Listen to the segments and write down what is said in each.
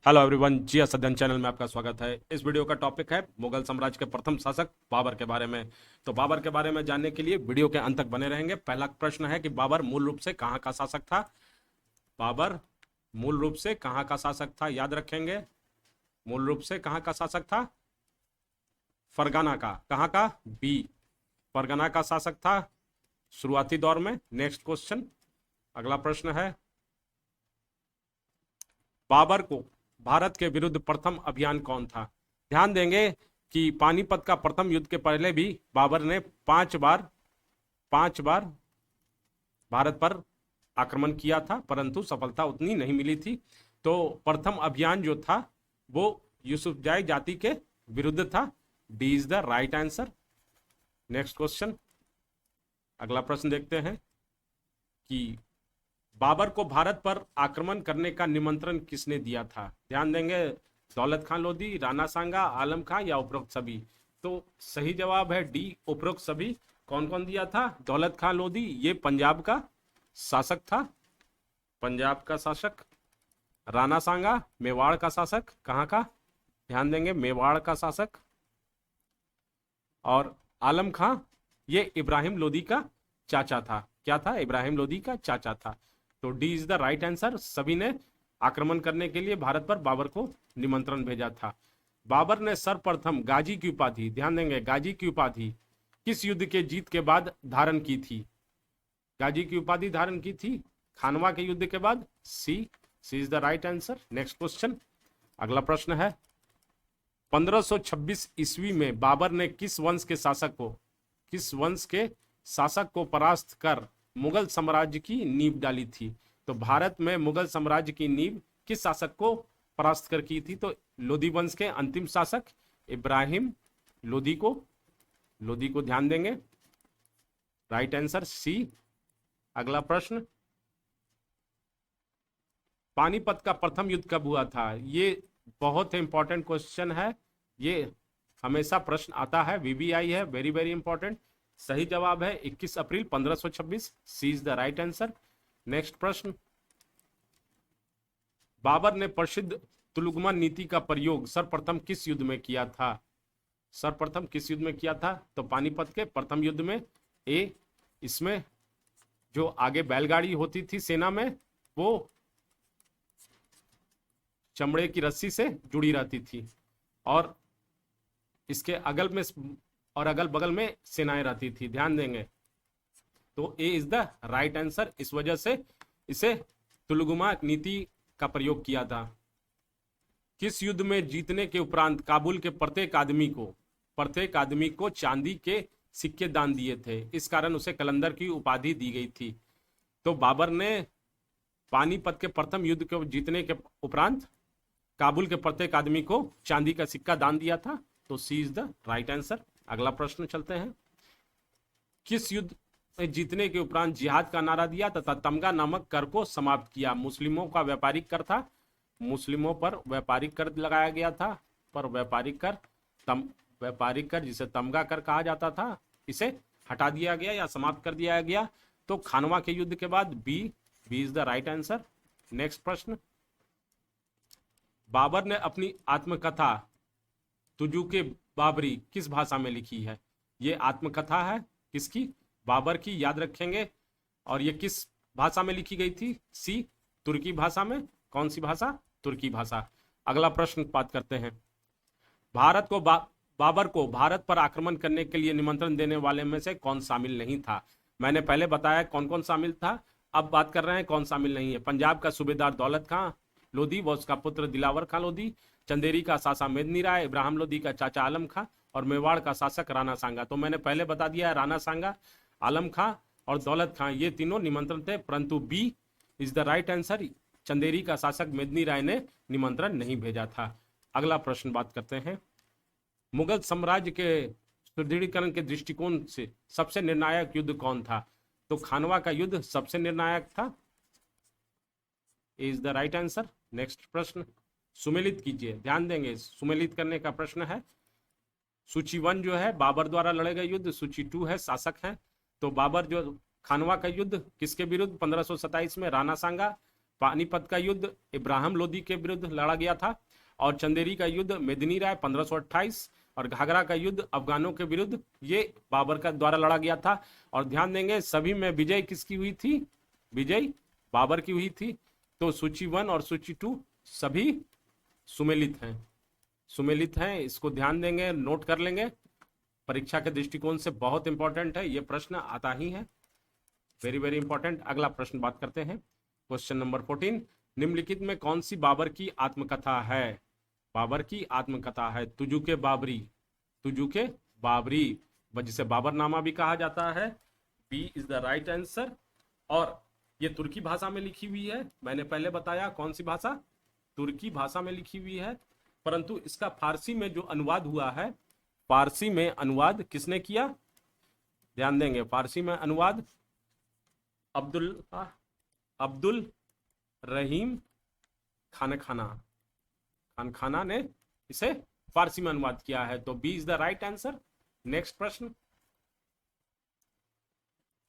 Hello everyone, जी सदन channel में आपका स्वागत है। इस वीडियो का टॉपिक है मुगल साम्राज्य के प्रथम शासक बाबर के बारे में। तो बाबर के बारे में जानने के लिए वीडियो के अंत तक बने रहेंगे। पहला प्रश्न है कि बाबर मूल रूप से कहाँ का शासक था। बाबर मूल रूप से कहाँ का शासक था, याद रखेंगे। मूल रूप से कहाँ का शासक था, फरगाना का। कहाँ का, बी, फरगाना का शासक था शुरुआती दौर में। नेक्स्ट क्वेश्चन, अगला प्रश्न है, बाबर को भारत के विरुद्ध प्रथम अभियान कौन था। ध्यान देंगे कि पानीपत का प्रथम युद्ध के पहले भी बाबर ने पांच बार भारत पर आक्रमण किया था, परंतु सफलता उतनी नहीं मिली थी। तो प्रथम अभियान जो था वो यूसुफजाई जाति के विरुद्ध था। D is the right answer. Next question, अगला प्रश्न देखते हैं कि बाबर को भारत पर आक्रमण करने का निमंत्रण किसने दिया था। ध्यान देंगे, दौलत खान लोधी, राणा सांगा, आलम खां या उपरोक्त सभी। तो सही जवाब है डी, उपरोक्त सभी। कौन कौन दिया था, दौलत खान लोधी, ये पंजाब का शासक था, पंजाब का शासक। राणा सांगा मेवाड़ का शासक, कहाँ का, ध्यान देंगे, मेवाड़ का शासक। और आलम खां ये इब्राहिम लोधी का चाचा था। क्या था, इब्राहिम लोधी का चाचा था। तो D is the right answer. सभी ने आक्रमण करने के लिए भारत पर बाबर को निमंत्रण भेजा था। बाबर ने सर्वप्रथम गाजी की उपाधि, ध्यान देंगे, गाजी की उपाधि किस युद्ध के जीत के बाद धारण की थी। गाजी की उपाधि धारण की थी खानवा के युद्ध के बाद। C is the right answer. Next question, अगला प्रश्न है, 1526 ईस्वी में बाबर ने किस वंश के शासक को परास्त कर मुगल साम्राज्य की नींव डाली थी। तो भारत में मुगल साम्राज्य की नींव किस शासक को परास्त कर की थी। तो लोधी वंश के अंतिम शासक इब्राहिम लोधी को ध्यान देंगे, राइट आंसर सी। अगला प्रश्न, पानीपत का प्रथम युद्ध कब हुआ था। ये बहुत इंपॉर्टेंट क्वेश्चन है, ये हमेशा प्रश्न आता है, वीवीआई है, वेरी वेरी इंपॉर्टेंट। सही जवाब है 21 अप्रैल 1526। C is the right answer. Next प्रश्न, बाबर ने प्रसिद्ध तुलुगमा नीति का प्रयोग सर्वप्रथम किस युद्ध में किया था। सर्वप्रथम किस युद्ध में किया था। तो पानीपत के प्रथम युद्ध में। ए, इसमें जो आगे बैलगाड़ी होती थी सेना में, वो चमड़े की रस्सी से जुड़ी रहती थी, और इसके अगल बगल में सेनाएं रहती थी। ध्यान देंगे, तो ए इज द राइट आंसर। इस वजह से इसे तुलुगमा नीति का प्रयोग किया था। किस युद्ध में जीतने के उपरांत काबुल के प्रत्येक आदमी को चांदी के सिक्के दान दिए थे, इस कारण उसे कलंदर की उपाधि दी गई थी। तो बाबर ने पानीपत के प्रथम युद्ध को जीतने के उपरांत काबुल के प्रत्येक आदमी को चांदी का सिक्का दान दिया था। तो सी इज द राइट आंसर। अगला प्रश्न चलते हैं, किस युद्ध में जीतने के उपरांत जिहाद का नारा दिया तथा तमगा नामक कर को समाप्त किया। मुस्लिमों का व्यापारिक कर था, मुस्लिमों पर व्यापारिक कर लगाया गया था, पर व्यापारिक कर जिसे तमगा कर कहा जाता था, इसे हटा दिया गया या समाप्त कर दिया गया। तो खानवा के युद्ध के बाद B is the right answer. Next प्रश्न, बाबर ने अपनी आत्मकथा तुजुके बाबरी किस भाषा में लिखी है। ये आत्मकथा है किसकी, बाबर की, याद रखेंगे। और ये किस भाषा में लिखी गई थी। सी, तुर्की भाषा में। कौन सी भाषा, तुर्की भाषा। अगला प्रश्न बात करते हैं, बाबर को भारत पर आक्रमण करने के लिए निमंत्रण देने वाले में से कौन शामिल नहीं था। मैंने पहले बताया कौन कौन शामिल था, अब बात कर रहे हैं कौन शामिल नहीं है। पंजाब का सूबेदार दौलत खां लोधी व उसका पुत्र दिलावर खां लोधी, चंदेरी का शासक मेदिनी राय, इब्राहिम लोधी का चाचा आलम खां, और मेवाड़ का शासक राणा सांगा। तो मैंने पहले बता दिया है, राणा सांगा, आलम खां और दौलत खां ये तीनों निमंत्रण थे, परंतु B is the right answer. Chanderi का शासक मेदिनी राय ने निमंत्रण नहीं भेजा था। अगला प्रश्न बात करते हैं, मुगल साम्राज्य के सुदृढ़ीकरण के दृष्टिकोण से सबसे निर्णायक युद्ध कौन था। तो खानवा का युद्ध सबसे निर्णायक था, is the right answer. Next प्रश्न, सुमेलित कीजिए, ध्यान देंगे, सुमेलित करने का प्रश्न है। सूची 1 जो है बाबर द्वारा लड़े गए युद्ध, सूची 2 है शासक हैं। तो बाबर जो खानवा का युद्ध किसके विरुद्ध 1527 में, राणा सांगा, पानीपत का युद्ध इब्राहिम लोदी के विरुद्ध लड़ा गया था, और चंदेरी का युद्ध मेदिनी राय 1528, और घाघरा का युद्ध अफगानों के विरुद्ध ये बाबर का द्वारा लड़ा गया था। और ध्यान देंगे सभी में विजय किसकी हुई थी? विजय बाबर की हुई थी। तो सूची 1 और सूची 2 सभी सुमेलित हैं, सुमेलित हैं। इसको ध्यान देंगे, नोट कर लेंगे, परीक्षा के दृष्टिकोण से बहुत इंपॉर्टेंट है, ये प्रश्न आता ही है, वेरी वेरी इंपॉर्टेंट। अगला प्रश्न बात करते हैं, क्वेश्चन नंबर 14, निम्नलिखित में कौन सी बाबर की आत्मकथा है? बाबर की आत्मकथा है तुजुके बाबरी, तुजुके बाबरी, जिसे बाबरनामा भी कहा जाता है। B is the right answer. और ये तुर्की भाषा में लिखी हुई है, मैंने पहले बताया कौन सी भाषा, तुर्की भाषा में लिखी हुई है, परंतु इसका फारसी में जो अनुवाद हुआ है, फारसी में अनुवाद किसने किया? ध्यान देंगे, फारसी में अनुवाद अब्दुल रहीम खानखाना ने इसे फारसी में अनुवाद किया है। तो B is the right answer. Next प्रश्न,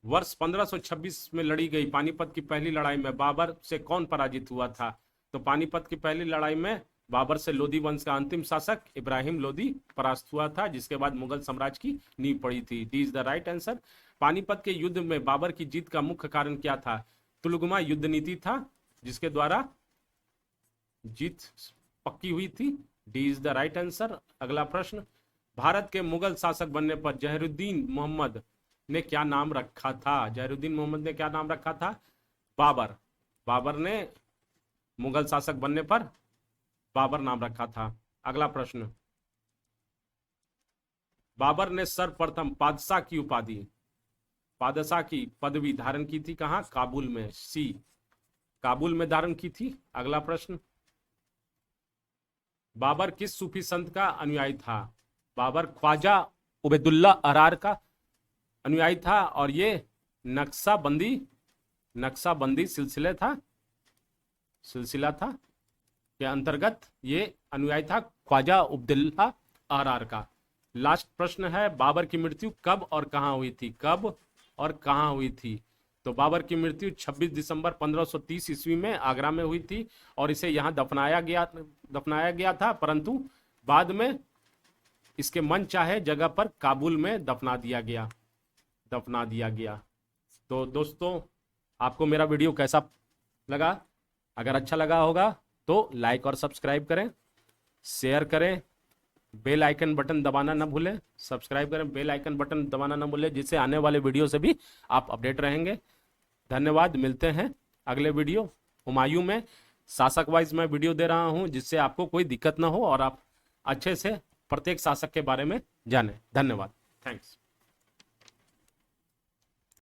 वर्ष 1526 में लड़ी गई पानीपत की पहली लड़ाई में बाबर से कौन पराजित हुआ था? तो पानीपत की पहली लड़ाई में बाबर से लोदी वंश का अंतिम शासक इब्राहिम लोदी परास्त हुआ था, जिसके बाद मुगल साम्राज्य की नींव पड़ी थी। D is the right answer. Panipat के युद्ध में बाबर की जीत का मुख्य कारण क्या था? तुलगमा युद्ध नीति था, जिसके द्वारा जीत पक्की हुई थी। D is the right answer. अगला प्रश्न, भारत के मुगल शासक बनने पर जहरुद्दीन मोहम्मद ने क्या नाम रखा था? जहरुद्दीन मोहम्मद ने क्या नाम रखा था? बाबर। बाबर ने मुगल शासक बनने पर बाबर नाम रखा था। अगला प्रश्न, बाबर ने सर्वप्रथम पादशाह की उपाधि, पादशाह की पदवी धारण की थी कहां? काबुल में। सी, काबुल में धारण की थी। अगला प्रश्न, बाबर किस सूफी संत का अनुयायी था? बाबर ख्वाजा उबैदुल्लाह अरार का अनुयायी था, और ये नक्शबंदी सिलसिला था के अंतर्गत ये अनुयायी था ख्वाजा उबैदुल्लाह अरार का। लास्ट प्रश्न है, बाबर की मृत्यु कब और कहां हुई थी? कब और कहां हुई थी? तो बाबर की मृत्यु 26 दिसंबर 1530 ईस्वी में आगरा में हुई थी, और इसे यहाँ दफनाया गया था, परंतु बाद में इसके मन चाहे जगह पर काबुल में दफना दिया गया। तो दोस्तों, आपको मेरा वीडियो कैसा लगा? अगर अच्छा लगा होगा तो लाइक और सब्सक्राइब करें, शेयर करें, बेल आइकन बटन दबाना ना भूलें, सब्सक्राइब करें, बेल आइकन बटन दबाना ना भूलें, जिससे आने वाले वीडियो से भी आप अपडेट रहेंगे। धन्यवाद, मिलते हैं अगले वीडियो। हुमायूं में शासक वाइज मैं वीडियो दे रहा हूं, जिससे आपको कोई दिक्कत ना हो और आप अच्छे से प्रत्येक शासक के बारे में जानें। धन्यवाद, थैंक्स।